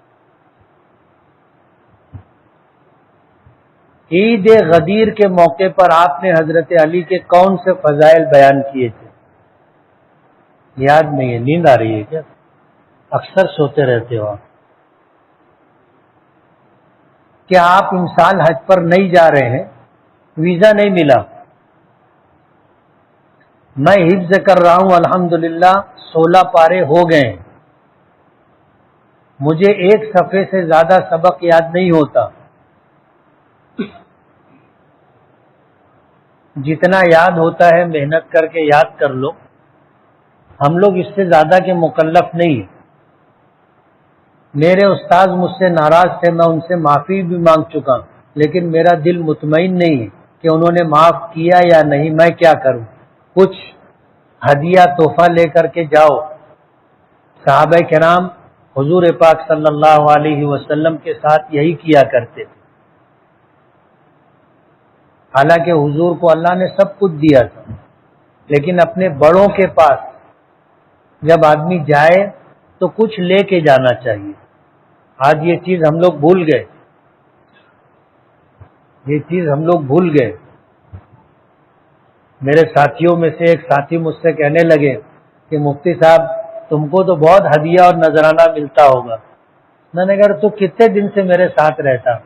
عید غدیر کے موقع پر آپ نے حضرت علی کے کون سے فضائل بیان کیے تھے؟ یاد نہیں ہے، نیند آ رہی ہے کیا؟ اکثر سوتے رہتے ہو آپ؟ کیا آپ ان سال حج پر نہیں جا رہے ہیں؟ ویزا نہیں ملا؟ میں حفظ کر رہا ہوں، الحمدللہ 16 پارے ہو گئے ہیں، مجھے ایک صفحے سے زیادہ سبق یاد نہیں ہوتا، جتنا یاد ہوتا ہے محنت کر کے یاد کر لو، ہم لوگ اس سے زیادہ کے مکلف نہیں ہیں۔ میرے استاذ مجھ سے ناراض تھے، میں ان سے معافی بھی مانگ چکا، لیکن میرا دل مطمئن نہیں ہے کہ انہوں نے معاف کیا یا نہیں، میں کیا کروں؟ کچھ ہدیہ تحفہ لے کر کے جاؤ۔ صحابہ کرام حضور پاک صلی اللہ علیہ وسلم کے ساتھ یہی کیا کرتے تھے، حالانکہ حضور کو اللہ نے سب کچھ دیا تھا، لیکن اپنے بڑوں کے پاس جب آدمی جائے تو کچھ لے کے جانا چاہیے۔ آج یہ چیز ہم لوگ بھول گئے، یہ چیز ہم لوگ بھول گئے۔ میرے ساتھیوں میں سے ایک ساتھی مجھ سے کہنے لگے کہ مفتی صاحب تم کو تو بہت ہدیہ اور نذرانہ ملتا ہوگا۔ میں نے کہا تو کتنے دن سے میرے ساتھ رہتا؟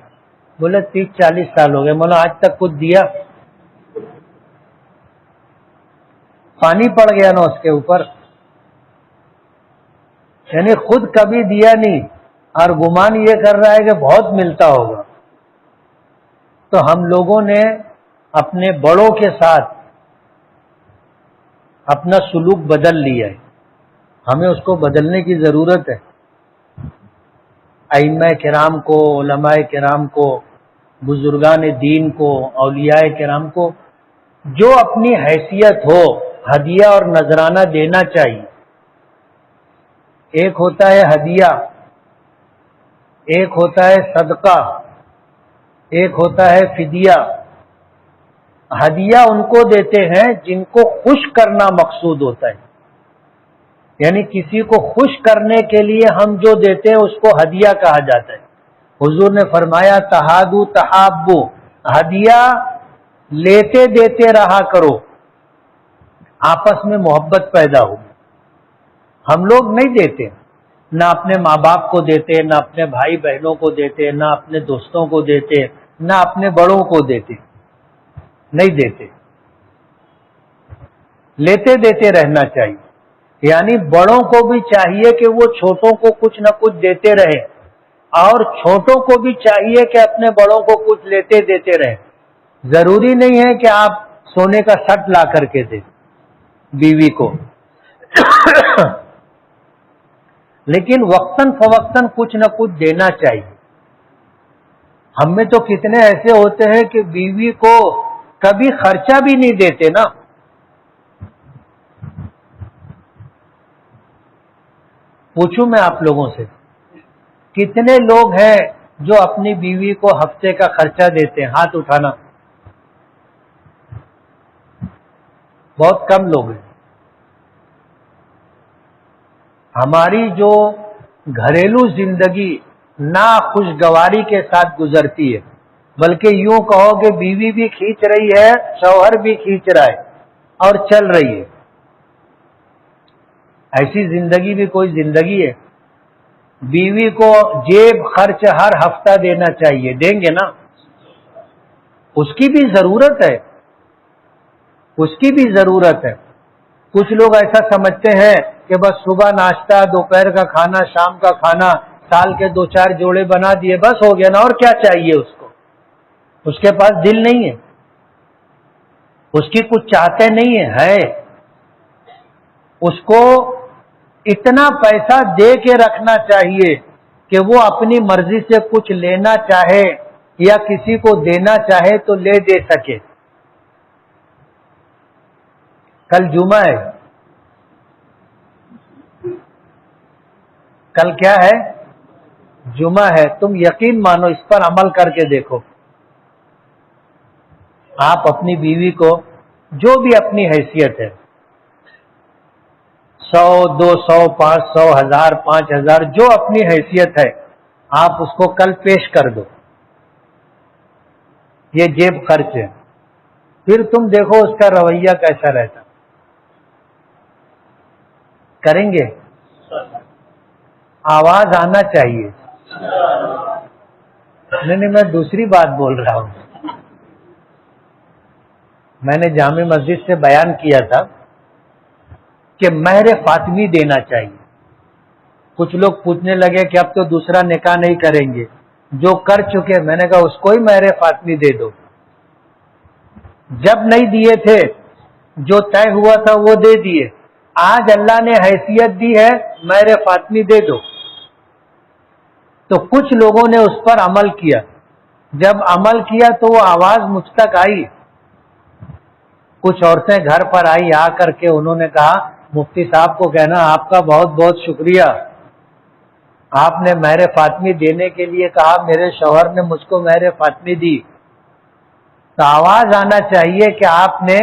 بولے 30-40 سال ہو گئے۔ مولا آج تک کچھ دیا؟ پانی پڑ گیا نا اس کے اوپر، یعنی خود کبھی دیا نہیں اور گمان یہ کر رہا ہے کہ بہت ملتا ہوگا۔ تو ہم لوگوں نے اپنے بڑوں کے ساتھ اپنا سلوک بدل لیا ہے، ہمیں اس کو بدلنے کی ضرورت ہے۔ ائمہ کرام کو، علماء کرام کو، بزرگان دین کو، اولیاء کرام کو جو اپنی حیثیت ہو ہدیہ اور نذرانہ دینا چاہیے. ایک ہوتا ہے ہدیہ، ایک ہوتا ہے صدقہ، ایک ہوتا ہے فدیہ. ہدیہ ان کو دیتے ہیں جن کو خوش کرنا مقصود ہوتا ہے، یعنی کسی کو خوش کرنے کے لیے ہم جو دیتے ہیں اس کو ہدیہ کہا جاتا ہے. حضور نے فرمایا تہادو تحابو، ہدیہ لیتے دیتے رہا کرو، آپس میں محبت پیدا ہوگی. ہم لوگ نہیں دیتے، نہ اپنے ماں باپ کو دیتے، نہ اپنے بھائی بہنوں کو دیتے، نہ اپنے دوستوں کو دیتے، نہ اپنے بڑوں کو دیتے، نہیں دیتے. لیتے دیتے رہنا چاہیے، یعنی بڑوں کو بھی چاہیے کہ وہ چھوٹوں کو کچھ نہ کچھ دیتے رہیں، اور چھوٹوں کو بھی چاہیے کہ اپنے بڑوں کو کچھ لیتے دیتے رہیں. ضروری نہیں ہے کہ آپ سونے کا سٹ لا کر کے دیں بیوی کو، لیکن وقتاً فوقتاً کچھ نہ کچھ دینا چاہیے. ہم میں تو کتنے ایسے ہوتے ہیں کہ بیوی کو کبھی خرچہ بھی نہیں دیتے نا. پوچھوں میں آپ لوگوں سے، کتنے لوگ ہیں جو اپنی بیوی کو ہفتے کا خرچہ دیتے ہیں؟ ہاتھ اٹھانا. بہت کم لوگ ہیں. ہماری جو گھریلو زندگی ناخوشگواری کے ساتھ گزرتی ہے، بلکہ یوں کہو کہ بیوی بھی کھینچ رہی ہے، شوہر بھی کھینچ رہا ہے اور چل رہی ہے. ایسی زندگی بھی کوئی زندگی ہے؟ بیوی کو جیب خرچ ہر ہفتہ دینا چاہیے، دیں گے نا؟ اس کی بھی ضرورت ہے، اس کی بھی ضرورت ہے. کچھ لوگ ایسا سمجھتے ہیں کہ بس صبح ناشتہ، دوپہر کا کھانا، شام کا کھانا، سال کے 2-4 جوڑے بنا دیے، بس ہو گیا نا، اور کیا چاہیے اس کو؟ اس کے پاس دل نہیں ہے، اس کی کچھ چاہتے نہیں ہے. اس کو اتنا پیسہ دے کے رکھنا چاہیے کہ وہ اپنی مرضی سے کچھ لینا چاہے یا کسی کو دینا چاہے تو لے دے سکے. کل جمعہ ہے، کل کیا ہے؟ جمعہ ہے. تم یقین مانو، اس پر عمل کر کے دیکھو. آپ اپنی بیوی کو جو بھی اپنی حیثیت ہے، 100، 200، 500، 1000، 5000، جو اپنی حیثیت ہے، آپ اس کو کل پیش کر دو. یہ جیب خرچ ہے. پھر تم دیکھو اس کا رویہ کیسا رہتا. کریں گے؟ آواز آنا چاہیے. نہیں، میں دوسری بات بول رہا ہوں. میں نے جامع مسجد سے بیان کیا تھا کہ مہر فاطمی دینا چاہیے. کچھ لوگ پوچھنے لگے کہ اب تو دوسرا نکاح نہیں کریں گے، جو کر چکے. میں نے کہا اس کو ہی مہر فاطمی دے دو. جب نہیں دیے تھے، جو طے ہوا تھا وہ دے دیے. آج اللہ نے حیثیت دی ہے، مہر فاطمی دے دو. تو کچھ لوگوں نے اس پر عمل کیا. جب عمل کیا تو وہ آواز مجھ تک آئی. کچھ عورتیں گھر پر آئی، آ کر کے انہوں نے کہا مفتی صاحب کو کہنا آپ کا بہت بہت شکریہ، آپ نے مہر فاطمی دینے کے لیے کہا، میرے شوہر نے مجھ کو مہر فاطمی دی. تو آواز آنا چاہیے کہ آپ نے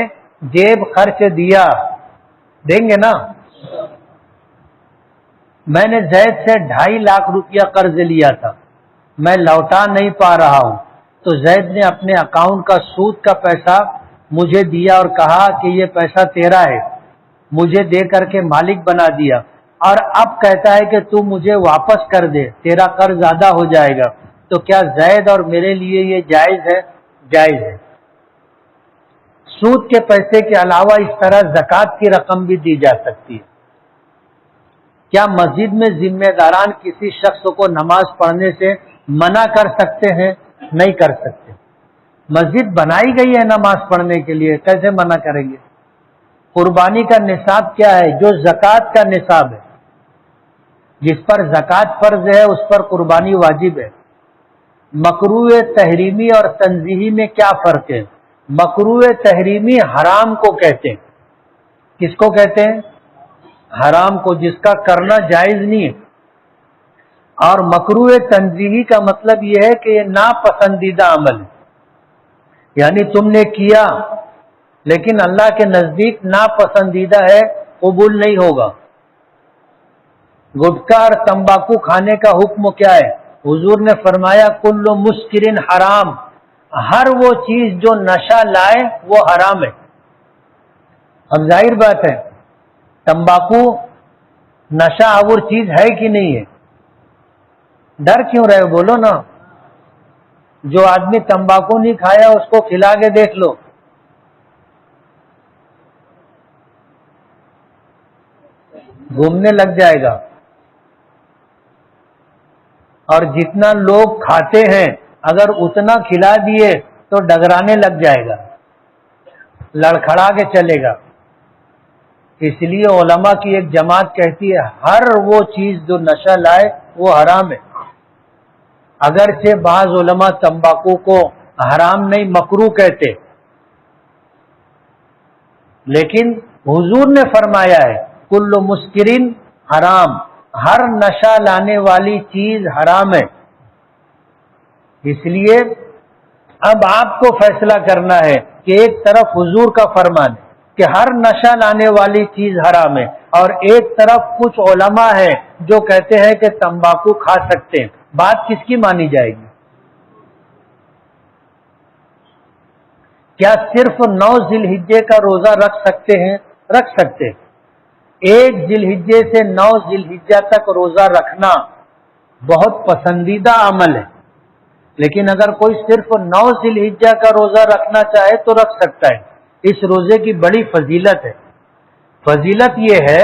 جیب خرچ دیا. دیں گے نا؟ میں نے زید سے 2.5 لاکھ روپیہ قرض لیا تھا، میں لوٹا نہیں پا رہا ہوں. تو زید نے اپنے اکاؤنٹ کا سود کا پیسہ مجھے دیا اور کہا کہ یہ پیسہ تیرا ہے. مجھے دے کر کے مالک بنا دیا، اور اب کہتا ہے کہ تو مجھے واپس کر دے، تیرا قرض ادا ہو جائے گا. تو کیا زید اور میرے لیے یہ جائز ہے؟ جائز ہے. سود کے پیسے کے علاوہ اس طرح زکوٰۃ کی رقم بھی دی جا سکتی ہے. کیا مسجد میں ذمہ داران کسی شخص کو نماز پڑھنے سے منع کر سکتے ہیں؟ نہیں کر سکتے. مسجد بنائی گئی ہے نماز پڑھنے کے لیے، کیسے منع کریں گے؟ قربانی کا نصاب کیا ہے؟ جو زکوٰۃ کا نصاب ہے. جس پر زکوٰۃ فرض ہے اس پر قربانی واجب ہے. مکروہ تحریمی اور تنزیہی میں کیا فرق ہے؟ مکروہ تحریمی حرام کو کہتے ہیں کس کو کہتے ہیں؟ حرام کو، جس کا کرنا جائز نہیں ہے. اور مکروہ تنزیہی کا مطلب یہ ہے کہ یہ ناپسندیدہ عمل ہے، یعنی تم نے کیا لیکن اللہ کے نزدیک ناپسندیدہ ہے، قبول نہیں ہوگا. گٹکا اور تمباکو کھانے کا حکم کیا ہے؟ حضور نے فرمایا کل مسکرن حرام، ہر وہ چیز جو نشہ لائے وہ حرام ہے. اب ظاہر بات ہے تمباکو نشہ آور چیز ہے کہ نہیں ہے؟ ڈر کیوں رہے ہو؟ بولو نا. جو آدمی تمباکو نہیں کھایا اس کو کھلا کے دیکھ لو، گھومنے لگ جائے گا. اور جتنا لوگ کھاتے ہیں اگر اتنا کھلا دیے تو ڈگرانے لگ جائے گا، لڑکھڑا کے چلے گا. اس لیے علماء کی ایک جماعت کہتی ہے ہر وہ چیز جو نشہ لائے وہ حرام ہے. اگرچہ بعض علماء تمباکو کو حرام نہیں مکروہ کہتے، لیکن حضور نے فرمایا ہے کل مسکرین حرام، ہر نشہ لانے والی چیز حرام ہے. اس لیے اب آپ کو فیصلہ کرنا ہے کہ ایک طرف حضور کا فرمان ہے کہ ہر نشہ لانے والی چیز حرام ہے، اور ایک طرف کچھ علماء ہیں جو کہتے ہیں کہ تمباکو کھا سکتے ہیں. بات کس کی مانی جائے گی؟ کیا صرف 9 ذی الحجہ کا روزہ رکھ سکتے ہیں؟ رکھ سکتے. 1 ذی الحجہ سے 9 ذی الحجہ تک روزہ رکھنا بہت پسندیدہ عمل ہے، لیکن اگر کوئی صرف 9 ذی الحجہ کا روزہ رکھنا چاہے تو رکھ سکتا ہے. اس روزے کی بڑی فضیلت ہے. فضیلت یہ ہے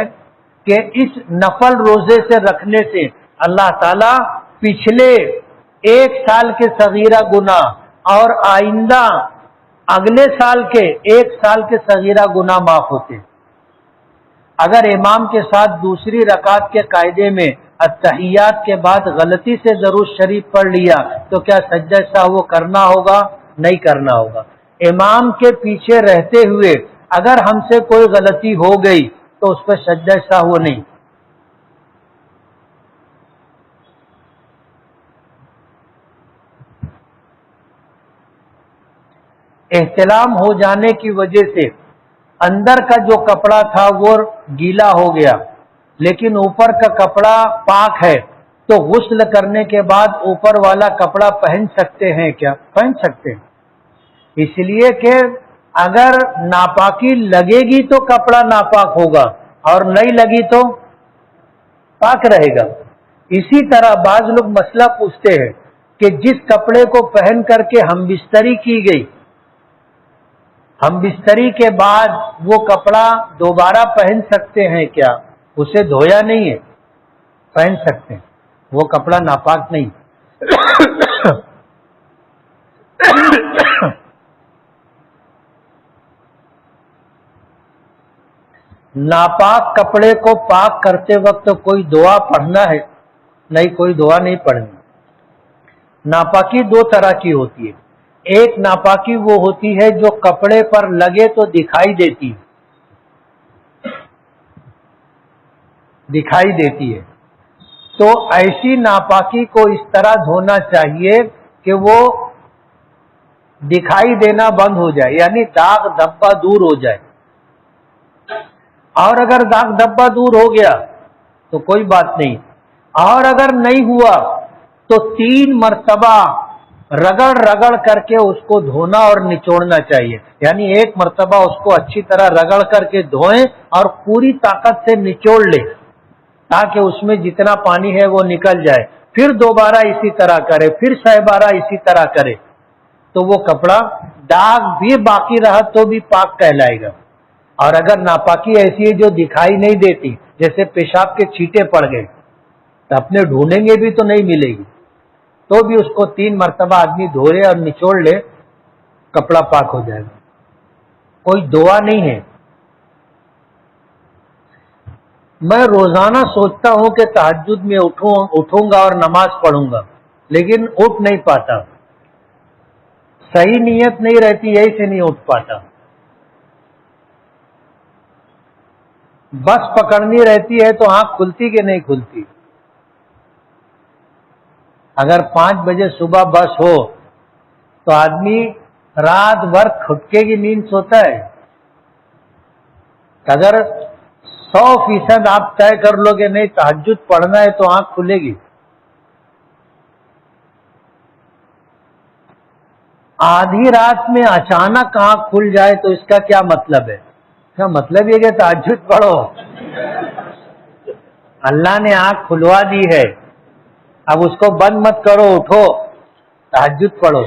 کہ اس نفل روزے سے رکھنے سے اللہ تعالی پچھلے 1 سال کے صغیرہ گناہ اور آئندہ اگلے سال کے 1 سال کے صغیرہ گناہ معاف ہوتے ہیں. اگر امام کے ساتھ دوسری رکعت کے قاعدے میں التحیات کے بعد غلطی سے درود شریف پڑھ لیا تو کیا سجدہ سہو کرنا ہوگا؟ نہیں کرنا ہوگا. امام کے پیچھے رہتے ہوئے اگر ہم سے کوئی غلطی ہو گئی تو اس پہ سجدہ سہو نہیں. احتلام ہو جانے کی وجہ سے اندر کا جو کپڑا تھا وہ گیلا ہو گیا لیکن اوپر کا کپڑا پاک ہے، تو غسل کرنے کے بعد اوپر والا کپڑا پہن سکتے ہیں کیا؟ پہن سکتے ہیں. اس لیے کہ اگر ناپاکی لگے گی تو کپڑا ناپاک ہوگا اور نہیں لگی تو پاک رہے گا. اسی طرح بعض لوگ مسئلہ پوچھتے ہیں کہ جس کپڑے کو پہن کر کے ہم بستری کی گئی، ہم بستری کے بعد وہ کپڑا دوبارہ پہن سکتے ہیں کیا؟ اسے دھویا نہیں ہے، پہن سکتے ہیں، وہ کپڑا ناپاک نہیں. ناپاک کپڑے کو پاک کرتے وقت کوئی دعا پڑھنا ہے؟ نہیں، کوئی دعا نہیں پڑھنی. ناپاکی 2 طرح کی ہوتی ہے. ایک ناپاکی وہ ہوتی ہے جو کپڑے پر لگے تو دکھائی دیتی ہے. تو ایسی ناپاکی کو اس طرح دھونا چاہیے کہ وہ دکھائی دینا بند ہو جائے، یعنی داغ دھبا دور ہو جائے. اور اگر داغ دھبا دور ہو گیا تو کوئی بات نہیں، اور اگر نہیں ہوا تو 3 مرتبہ رگڑ رگڑ کر کے اس کو دھونا اور نچوڑنا چاہیے. یعنی 1 مرتبہ اس کو اچھی طرح رگڑ کر کے دھوئیں اور پوری طاقت سے نچوڑ لیں تاکہ اس میں جتنا پانی ہے وہ نکل جائے. پھر دوبارہ اسی طرح کرے، پھر 6 بارہ اسی طرح کرے تو وہ کپڑا داغ بھی باقی رہا تو بھی پاک کہلائے گا. اور اگر ناپاکی ایسی ہے جو دکھائی نہیں دیتی، جیسے پیشاب کے چھینٹے پڑ گئے تو اپنے ڈھونڈیں گے بھی تو نہیں ملے گی، تو بھی اس کو 3 مرتبہ آدمی دھو لے اور نچوڑ لے، کپڑا پاک ہو جائے گا. کوئی دعا نہیں ہے. میں روزانہ سوچتا ہوں کہ تہجد میں اٹھوں گا اور نماز پڑھوں گا، لیکن اٹھ نہیں پاتا. صحیح نیت نہیں رہتی، یہی سے نہیں اٹھ پاتا. بس پکڑنی رہتی ہے تو آنکھ کھلتی کہ نہیں کھلتی؟ اگر 5 بجے صبح بس ہو تو آدمی رات بھر کھٹکے کی نیند سوتا ہے. اگر 100% آپ طے کر لو کہ نہیں تہجد پڑھنا ہے تو آنکھ کھلے گی. آدھی رات میں اچانک آنکھ کھل جائے تو اس کا کیا مطلب ہے؟ اس کا مطلب یہ کہ تہجد پڑھو. اللہ نے آنکھ کھلوا دی ہے، اب اس کو بند مت کرو، اٹھو تہجد پڑھو.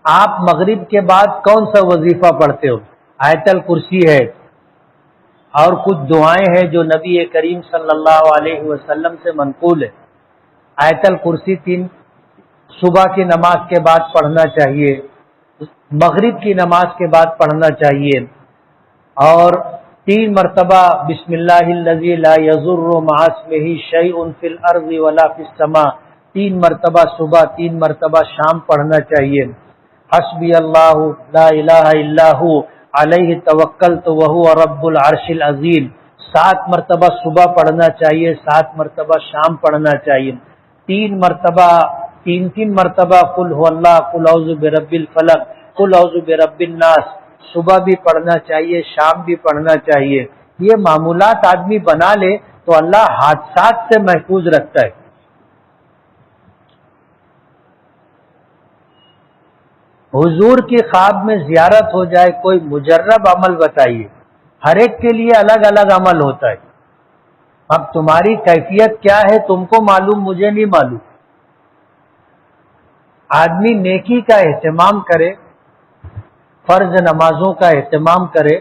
آپ مغرب کے بعد کون سا وظیفہ پڑھتے ہو؟ آیت الکرسی ہے اور کچھ دعائیں ہیں جو نبی کریم صلی اللہ علیہ وسلم سے منقول ہے. آیت الکرسی 3 صبح کی نماز کے بعد پڑھنا چاہیے، مغرب کی نماز کے بعد پڑھنا چاہیے، اور 3 مرتبہ بسم اللہ الذی لا یضر مع اسمہ شیء فی الارض ولا فی السماء 3 مرتبہ صبح 3 مرتبہ شام پڑھنا چاہیے. حسبی اللہ لا الہ الا ہو علیہ توکلت وہو رب العرش العظیم 7 مرتبہ صبح پڑھنا چاہیے، 7 مرتبہ شام پڑھنا چاہیے. 3 مرتبہ 3 مرتبہ قل هو اللہ، قل اعوذ برب الفلق، قل اعوذ برب الناس صبح بھی پڑھنا چاہیے، شام بھی پڑھنا چاہیے. یہ معمولات آدمی بنا لے تو اللہ حادثات سے محفوظ رکھتا ہے. حضور کی خواب میں زیارت ہو جائے، کوئی مجرب عمل بتائیے. ہر ایک کے لیے الگ الگ عمل ہوتا ہے. اب تمہاری کیفیت کیا ہے تم کو معلوم، مجھے نہیں معلوم. آدمی نیکی کا اہتمام کرے، فرض نمازوں کا اہتمام کرے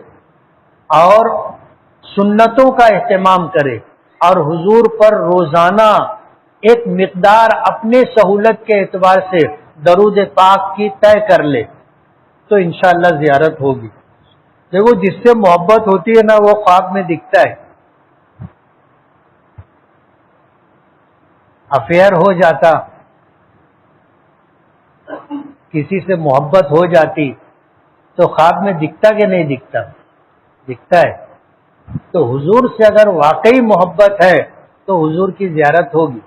اور سنتوں کا اہتمام کرے، اور حضور پر روزانہ ایک مقدار اپنے سہولت کے اعتبار سے درود پاک کی طے کر لے تو انشاءاللہ زیارت ہوگی. دیکھو جس سے محبت ہوتی ہے نا وہ خواب میں دکھتا ہے. افیئر ہو جاتا، کسی سے محبت ہو جاتی تو خواب میں دکھتا کہ نہیں دکھتا؟ دکھتا ہے. تو حضور سے اگر واقعی محبت ہے تو حضور کی زیارت ہوگی.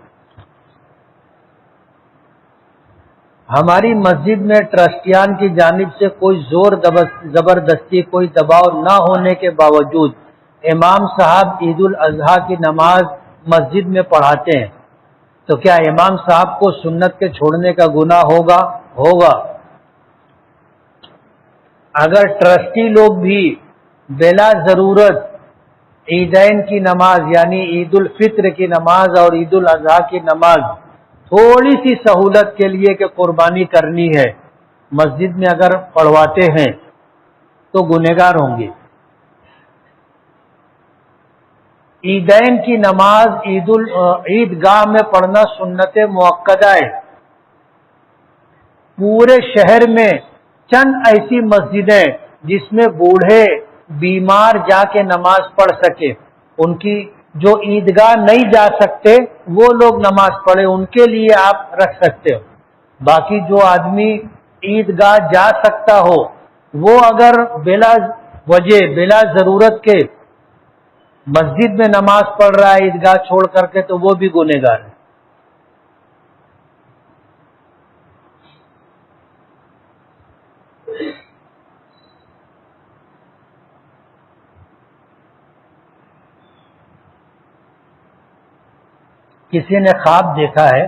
ہماری مسجد میں ٹرسٹیان کی جانب سے کوئی زور زبردستی، کوئی دباؤ نہ ہونے کے باوجود امام صاحب عید الاضحیٰ کی نماز مسجد میں پڑھاتے ہیں، تو کیا امام صاحب کو سنت کے چھوڑنے کا گناہ ہوگا؟ اگر ٹرسٹی لوگ بھی بلا ضرورت عیدین کی نماز یعنی عید الفطر کی نماز اور عید الاضحیٰ کی نماز تھوڑی سی سہولت کے لیے کہ قربانی کرنی ہے مسجد میں اگر پڑھواتے ہیں تو گنہگار ہوں گے. عیدین کی نماز عیدگاہ میں پڑھنا سنت مؤکدہ ہے. پورے شہر میں چند ایسی مسجدیں جس میں بوڑھے بیمار جا کے نماز پڑھ سکے، ان کی جو عیدگاہ نہیں جا سکتے وہ لوگ نماز پڑھے، ان کے لیے آپ رکھ سکتے ہو. باقی جو آدمی عیدگاہ جا سکتا ہو وہ اگر بلا وجہ بلا ضرورت کے مسجد میں نماز پڑھ رہا ہے عیدگاہ چھوڑ کر کے تو وہ بھی گنہگار ہے. کسی نے خواب دیکھا ہے